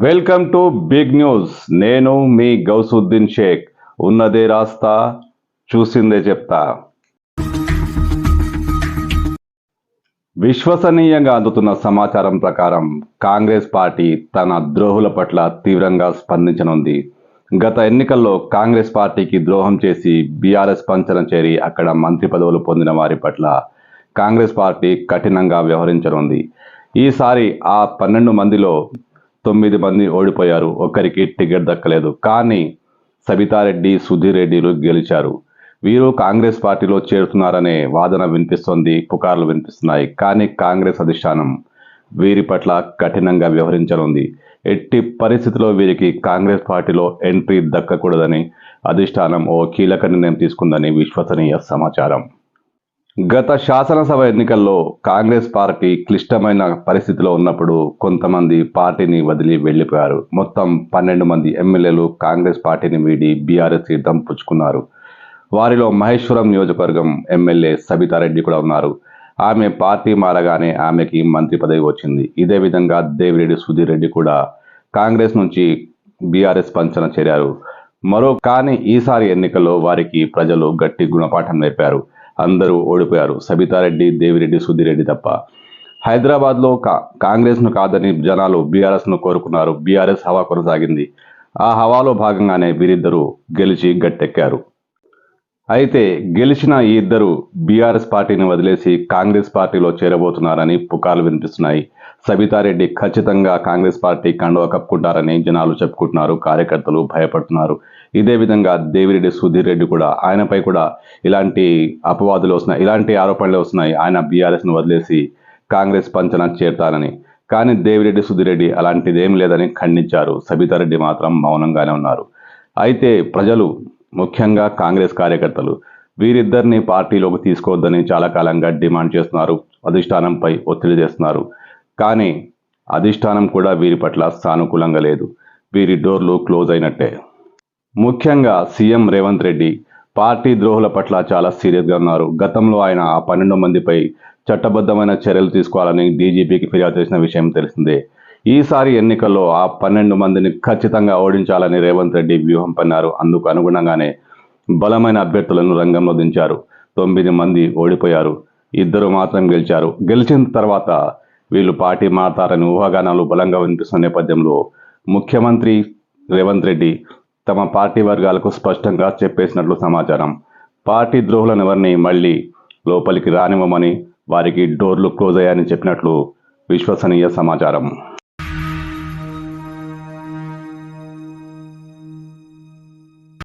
Welcome to big news. నేను మీ గౌసుద్దీన్ షేక్. ఉన్నదే రాస్తా, చూసిందే చెప్తా. విశ్వసనీయంగా అందుతున్న సమాచారం ప్రకారం కాంగ్రెస్ పార్టీ తన ద్రోహుల పట్ల తీవ్రంగా స్పందించనుంది. గత ఎన్నికల్లో కాంగ్రెస్ పార్టీకి ద్రోహం చేసి బీఆర్ఎస్ పంచన చేరి అక్కడ మంత్రి పదవులు పొందిన వారి పట్ల కాంగ్రెస్ పార్టీ కఠినంగా వ్యవహరించనుంది. ఈసారి ఆ 12 మందిలో 9 మంది ఓడిపోయారు. ఒక్కరికి టికెట్ దక్కలేదు. కానీ సబితారెడ్డి, సుధీర్ రెడ్డిలు గెలిచారు. వీరు కాంగ్రెస్ పార్టీలో చేరుతున్నారనే వాదన వినిపిస్తోంది, పుకార్లు వినిపిస్తున్నాయి. కానీ కాంగ్రెస్ అధిష్టానం వీరి పట్ల కఠినంగా వ్యవహరించనుంది. ఎట్టి పరిస్థితిలో వీరికి కాంగ్రెస్ పార్టీలో ఎంట్రీ దక్కకూడదని అధిష్టానం ఓ కీలక నిర్ణయం తీసుకుందని విశ్వసనీయ సమాచారం. గత శాసనసభ ఎన్నికల్లో కాంగ్రెస్ పార్టీ క్లిష్టమైన పరిస్థితిలో ఉన్నప్పుడు కొంతమంది పార్టీని వదిలి వెళ్లిపోయారు. మొత్తం 12 మంది ఎమ్మెల్యేలు కాంగ్రెస్ పార్టీని వీడి బీఆర్ఎస్ తీర్థం పుచ్చుకున్నారు. వారిలో మహేశ్వరం నియోజకవర్గం ఎమ్మెల్యే సబితారెడ్డి కూడా ఉన్నారు. ఆమె పార్టీ మారగానే ఆమెకి మంత్రి పదవి వచ్చింది. ఇదే విధంగా దేవిరెడ్డి, సుధీర్ రెడ్డి కూడా కాంగ్రెస్ నుంచి బీఆర్ఎస్ పంచన చేరారు. కానీ ఈసారి ఎన్నికల్లో వారికి ప్రజలు గట్టి గుణపాఠం నేర్పారు. అందరూ ఓడిపోయారు. సబితారెడ్డి, దేవిరెడ్డి, సుధీర్ రెడ్డి తప్ప. హైదరాబాద్లో కాంగ్రెస్ను కాదని జనాలు బీఆర్ఎస్ను కోరుకున్నారు. బీఆర్ఎస్ హవా కొనసాగింది. ఆ హవాలో భాగంగానే వీరిద్దరూ గెలిచి గట్టెక్కారు. అయితే గెలిచిన ఈ ఇద్దరు బీఆర్ఎస్ పార్టీని వదిలేసి కాంగ్రెస్ పార్టీలో చేరబోతున్నారని పుకార్లు వినిపిస్తున్నాయి. సబితారెడ్డి ఖచ్చితంగా కాంగ్రెస్ పార్టీ కండువా కప్పుకుంటారని జనాలు చెప్పుకుంటున్నారు. కార్యకర్తలు భయపడుతున్నారు. ఇదే విధంగా దేవిరెడ్డి, సుధీర్ రెడ్డి కూడా ఆయనపై కూడా ఇలాంటి అపవాదులు వస్తున్నాయి, ఇలాంటి ఆరోపణలు వస్తున్నాయి. ఆయన బీఆర్ఎస్ను వదిలేసి కాంగ్రెస్ పంచన చేరతారని. కానీ దేవిరెడ్డి, సుధీర్ రెడ్డి అలాంటిదేం లేదని ఖండించారు. సబితారెడ్డి మాత్రం మౌనంగానే ఉన్నారు. అయితే ప్రజలు, ముఖ్యంగా కాంగ్రెస్ కార్యకర్తలు వీరిద్దరిని పార్టీలోకి తీసుకోవద్దని చాలా కాలంగా డిమాండ్ చేస్తున్నారు. అధిష్టానంపై ఒత్తిడి చేస్తున్నారు. కానీ అధిష్టానం కూడా వీరి పట్ల సానుకూలంగా లేదు. వీరి డోర్లు క్లోజ్ అయినట్టే. ముఖ్యంగా సీఎం రేవంత్ రెడ్డి పార్టీ ద్రోహుల పట్ల చాలా సీరియస్గా ఉన్నారు. గతంలో ఆయన ఆ 12 మందిపై చట్టబద్ధమైన చర్యలు తీసుకోవాలని డీజీపీకి ఫిర్యాదు చేసిన విషయం తెలిసిందే. ఈసారి ఎన్నికల్లో ఆ 12 మందిని ఖచ్చితంగా ఓడించాలని రేవంత్ రెడ్డి వ్యూహం పన్నారు. అందుకు అనుగుణంగానే బలమైన అభ్యర్థులను రంగంలో దించారు. 9 మంది ఓడిపోయారు. 2 మాత్రం గెలిచారు. గెలిచిన తర్వాత వీళ్ళు పార్టీ మారతారని ఊహాగానాలు బలంగా వినిపిస్తున్న నేపథ్యంలో ముఖ్యమంత్రి రేవంత్ రెడ్డి తమ పార్టీ వర్గాలకు స్పష్టంగా చెప్పేసినట్లు సమాచారం. పార్టీ ద్రోహులను ఎవరిని మళ్ళీ లోపలికి రానివ్వమని, వారికి డోర్లు క్లోజ్ అయ్యాయని చెప్పినట్లు విశ్వసనీయ సమాచారం.